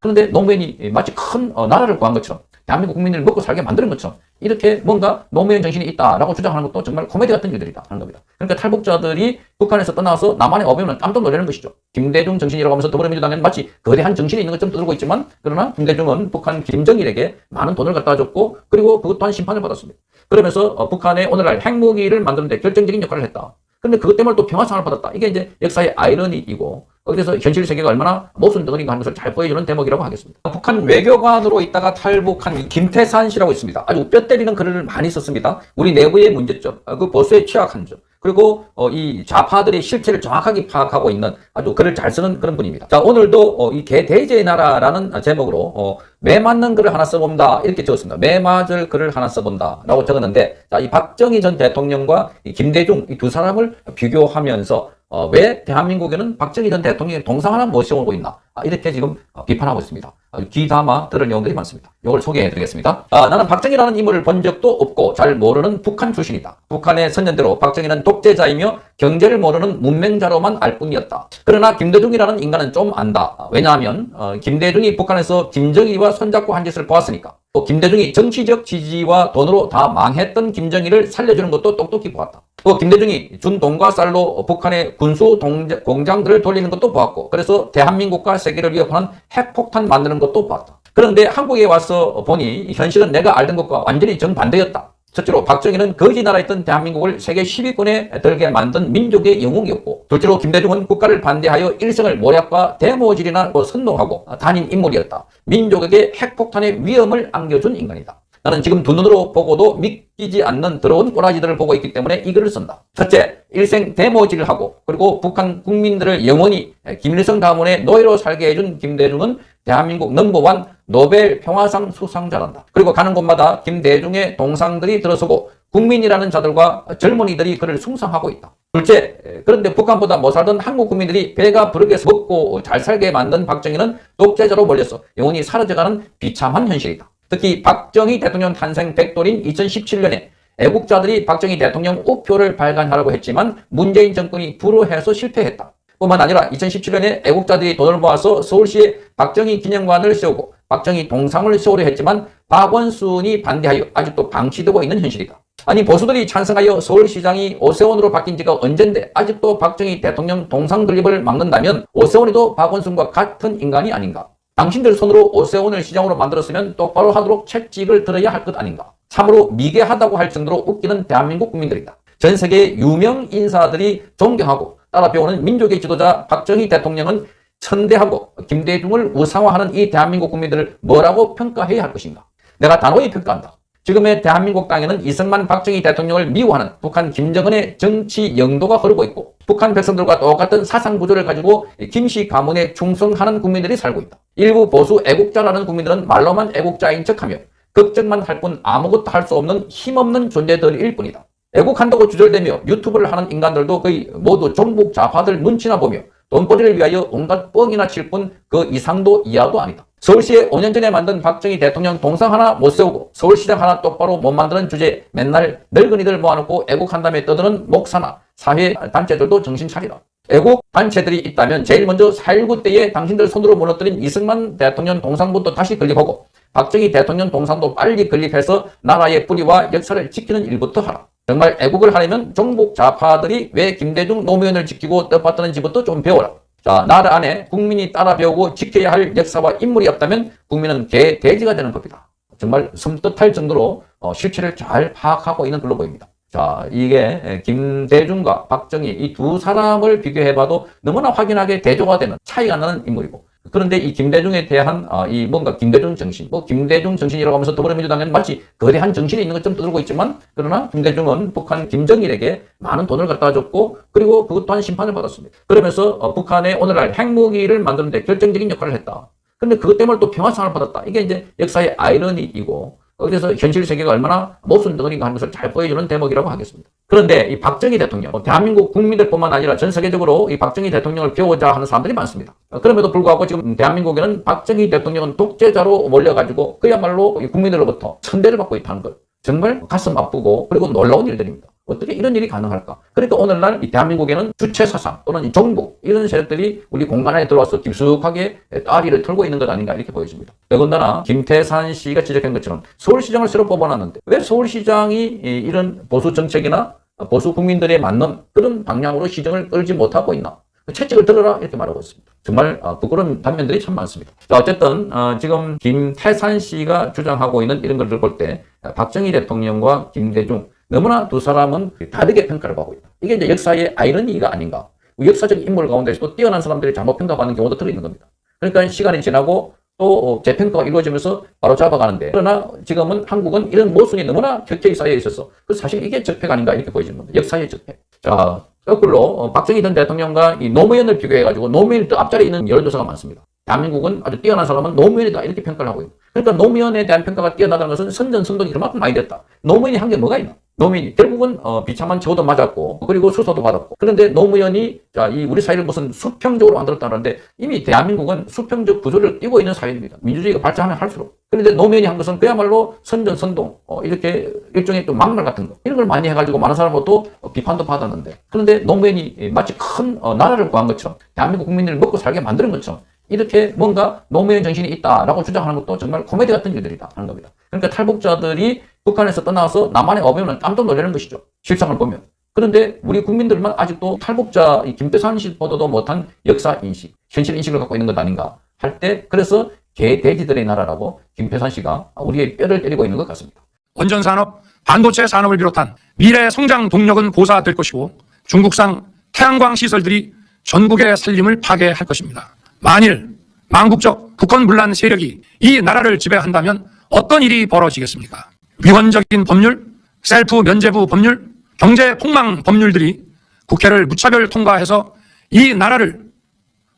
그런데 노무현이 마치 큰 나라를 구한 것처럼 대한민국 국민을 먹고 살게 만드는 것처럼 이렇게 뭔가 노무현 정신이 있다라고 주장하는 것도 정말 코미디 같은 일들이다 하는 겁니다. 그러니까 탈북자들이 북한에서 떠나서 남한에 오면 깜짝 놀라는 것이죠. 김대중 정신이라고 하면서 더불어민주당에는 마치 거대한 정신이 있는 것처럼 떠들고 있지만 그러나 김대중은 북한 김정일에게 많은 돈을 갖다 줬고 그리고 그것 또한 심판을 받았습니다. 그러면서 북한의 오늘날 핵무기를 만드는 데 결정적인 역할을 했다. 그런데 그것 때문에 또 평화상을 받았다. 이게 이제 역사의 아이러니이고 그래서 현실 세계가 얼마나 모순덩어리인가 하는 것을 잘 보여주는 대목이라고 하겠습니다. 북한 외교관으로 있다가 탈북한 김태산 씨라고 있습니다. 아주 뼈 때리는 글을 많이 썼습니다. 우리 내부의 문제점, 그 보수에 취약한 점, 그리고 이 좌파들의 실체를 정확하게 파악하고 있는 아주 글을 잘 쓰는 그런 분입니다. 자, 오늘도 이 개돼지의 나라라는 제목으로 매 맞는 글을 하나 써본다 이렇게 적었습니다. 매 맞을 글을 하나 써본다 라고 적었는데, 자, 이 박정희 전 대통령과 이 김대중 이 두 사람을 비교하면서 왜 대한민국에는 박정희 전 대통령의 동상 하나 모셔오고 있나, 이렇게 지금 비판하고 있습니다. 귀담아 들을 내용들이 많습니다. 이걸 소개해드리겠습니다. 나는 박정희라는 인물을 본 적도 없고 잘 모르는 북한 출신이다. 북한의 선전대로 박정희는 독재자이며 경제를 모르는 문맹자로만 알 뿐이었다. 그러나 김대중이라는 인간은 좀 안다. 왜냐하면 김대중이 북한에서 김정일과 손잡고 한 짓을 보았으니까. 또 김대중이 정치적 지지와 돈으로 다 망했던 김정일을 살려주는 것도 똑똑히 보았다. 또 김대중이 준 돈과 쌀로 북한의 군수 공장들을 돌리는 것도 보았고, 그래서 대한민국과 세계를 위협하는 핵폭탄 만드는 것도 보았다. 그런데 한국에 와서 보니 현실은 내가 알던 것과 완전히 정반대였다. 첫째로 박정희는 거지 나라였던 대한민국을 세계 10위권에 들게 만든 민족의 영웅이었고, 둘째로 김대중은 국가를 반대하여 일생을 모략과 대모질이나 선동하고 다닌 인물이었다. 민족에게 핵폭탄의 위험을 안겨준 인간이다. 나는 지금 두 눈으로 보고도 믿기지 않는 더러운 꼬라지들을 보고 있기 때문에 이 글을 쓴다. 첫째, 일생 대모질을 하고 그리고 북한 국민들을 영원히 김일성 가문의 노예로 살게 해준 김대중은 대한민국 넘버원 노벨 평화상 수상자란다. 그리고 가는 곳마다 김대중의 동상들이 들어서고 국민이라는 자들과 젊은이들이 그를 숭상하고 있다. 둘째, 그런데 북한보다 못 살던 한국 국민들이 배가 부르게 먹고 잘 살게 만든 박정희는 독재자로 몰려서 영원히 사라져가는 비참한 현실이다. 특히 박정희 대통령 탄생 100돌인 2017년에 애국자들이 박정희 대통령 우표를 발간하라고 했지만 문재인 정권이 불허해서 실패했다. 뿐만 아니라 2017년에 애국자들이 돈을 모아서 서울시에 박정희 기념관을 세우고 박정희 동상을 세우려 했지만 박원순이 반대하여 아직도 방치되고 있는 현실이다. 아니, 보수들이 찬성하여 서울시장이 오세훈으로 바뀐 지가 언젠데 아직도 박정희 대통령 동상 건립을 막는다면 오세훈이도 박원순과 같은 인간이 아닌가? 당신들 손으로 오세훈을 시장으로 만들었으면 똑바로 하도록 책찍을 들어야 할 것 아닌가? 참으로 미개하다고 할 정도로 웃기는 대한민국 국민들이다. 전 세계 유명 인사들이 존경하고 따라 배우는 민족의 지도자 박정희 대통령은 천대하고 김대중을 우상화하는 이 대한민국 국민들을 뭐라고 평가해야 할 것인가? 내가 단호히 평가한다. 지금의 대한민국 땅에는 이승만 박정희 대통령을 미워하는 북한 김정은의 정치 영도가 흐르고 있고, 북한 백성들과 똑같은 사상 구조를 가지고 김씨 가문에 충성하는 국민들이 살고 있다. 일부 보수 애국자라는 국민들은 말로만 애국자인 척하며 걱정만 할 뿐 아무것도 할 수 없는 힘없는 존재들일 뿐이다. 애국한다고 주절되며 유튜브를 하는 인간들도 거의 모두 종북 좌파들 눈치나 보며 돈벌이를 위하여 온갖 뻥이나 칠 뿐 그 이상도 이하도 아니다. 서울시에 5년 전에 만든 박정희 대통령 동상 하나 못 세우고 서울시장 하나 똑바로 못 만드는 주제에 맨날 늙은이들 모아놓고 애국한다며 떠드는 목사나 사회단체들도 정신 차리라. 애국 단체들이 있다면 제일 먼저 4.19 때에 당신들 손으로 무너뜨린 이승만 대통령 동상부터 다시 건립하고 박정희 대통령 동상도 빨리 건립해서 나라의 뿌리와 역사를 지키는 일부터 하라. 정말 애국을 하려면 종북 좌파들이 왜 김대중 노무현을 지키고 떠받드는지부터 좀 배워라. 자, 나라 안에 국민이 따라 배우고 지켜야 할 역사와 인물이 없다면 국민은 개, 돼지가 되는 겁니다. 정말 섬뜩할 정도로 실체를 잘 파악하고 있는 걸로 보입니다. 자, 이게 김대중과 박정희 이 두 사람을 비교해봐도 너무나 확연하게 대조가 되는 차이가 나는 인물이고, 그런데 이 김대중에 대한 이 뭔가 김대중 정신, 김대중 정신이라고 하면서 더불어민주당에는 마치 거대한 정신이 있는 것처럼 떠들고 있지만, 그러나 김대중은 북한 김정일에게 많은 돈을 갖다 줬고 그리고 그것 또한 심판을 받았습니다. 그러면서 북한의 오늘날 핵무기를 만드는 데 결정적인 역할을 했다. 그런데 그것 때문에 또 평화상을 받았다. 이게 이제 역사의 아이러니이고, 그래서 현실 세계가 얼마나 모순덩어리인가 하는 것을 잘 보여주는 대목이라고 하겠습니다. 그런데 이 박정희 대통령, 대한민국 국민들뿐만 아니라 전 세계적으로 이 박정희 대통령을 배우자 하는 사람들이 많습니다. 그럼에도 불구하고 지금 대한민국에는 박정희 대통령은 독재자로 몰려가지고 그야말로 국민들로부터 천대를 받고 있다는 것, 정말 가슴 아프고 그리고 놀라운 일들입니다. 어떻게 이런 일이 가능할까? 그러니까 오늘날 이 대한민국에는 주체 사상 또는 이 정부 이런 세력들이 우리 공간 안에 들어와서 깊숙하게 따리를 털고 있는 것 아닌가 이렇게 보여집니다. 더군다나 김태산 씨가 지적한 것처럼 서울시장을 새로 뽑아놨는데 왜 서울시장이 이런 보수 정책이나 보수 국민들에 맞는 그런 방향으로 시정을 끌지 못하고 있나? 채찍을 들어라 이렇게 말하고 있습니다. 정말 부끄러운 단면들이 참 많습니다. 자, 어쨌든 지금 김태산 씨가 주장하고 있는 이런 것을 볼 때 박정희 대통령과 김대중 너무나 두 사람은 다르게 평가를 받고 있다. 이게 이제 역사의 아이러니가 아닌가. 역사적 인물 가운데서도 뛰어난 사람들이 잘못 평가받는 경우도 들어있는 겁니다. 그러니까 시간이 지나고 또 재평가가 이루어지면서 바로 잡아가는데, 그러나 지금은 한국은 이런 모순이 너무나 격해에 쌓여 있어서 사실 이게 적폐가 아닌가 이렇게 보여지는 겁니다. 역사의 적폐. 자, 거꾸로 박정희 전 대통령과 이 노무현을 비교해가지고 노무현이 더 앞자리에 있는 여론조사가 많습니다. 대한민국은 아주 뛰어난 사람은 노무현이다 이렇게 평가를 하고 있고, 그러니까 노무현에 대한 평가가 뛰어나다는 것은 선전성동이 그만큼 많이 됐다. 노무현이 한 게 뭐가 있나? 노무현이 결국은 비참한 처우도 맞았고 그리고 수사도 받았고, 그런데 노무현이 이 우리 사회를 무슨 수평적으로 만들었다는데 이미 대한민국은 수평적 구조를 띄고 있는 사회입니다. 민주주의가 발전하면 할수록. 그런데 노무현이 한 것은 그야말로 선전선동 이렇게 일종의 또 막말 같은 거 이런 걸 많이 해가지고 많은 사람으로부터 비판도 받았는데, 그런데 노무현이 마치 큰 나라를 구한 것처럼 대한민국 국민들을 먹고 살게 만드는 것처럼 이렇게 뭔가 노무현 정신이 있다라고 주장하는 것도 정말 코미디 같은 일들이다 하는 겁니다. 그러니까 탈북자들이 북한에서 떠나서 남한에 오면 깜짝 놀라는 것이죠. 실상을 보면. 그런데 우리 국민들만 아직도 탈북자 김태산 씨보다도 못한 역사 인식, 현실 인식을 갖고 있는 것 아닌가 할 때, 그래서 개돼지들의 나라라고 김태산 씨가 우리의 뼈를 때리고 있는 것 같습니다. 원전산업, 반도체 산업을 비롯한 미래 성장 동력은 고사될 것이고 중국산 태양광 시설들이 전국의 살림을 파괴할 것입니다. 만일 망국적 북한 분란 세력이 이 나라를 지배한다면 어떤 일이 벌어지겠습니까? 위헌적인 법률, 셀프 면제부 법률, 경제 폭망 법률들이 국회를 무차별 통과해서 이 나라를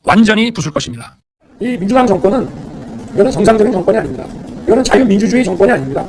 완전히 부술 것입니다. 이 민주당 정권은 이거는 정상적인 정권이 아닙니다. 이거는 자유민주주의 정권이 아닙니다.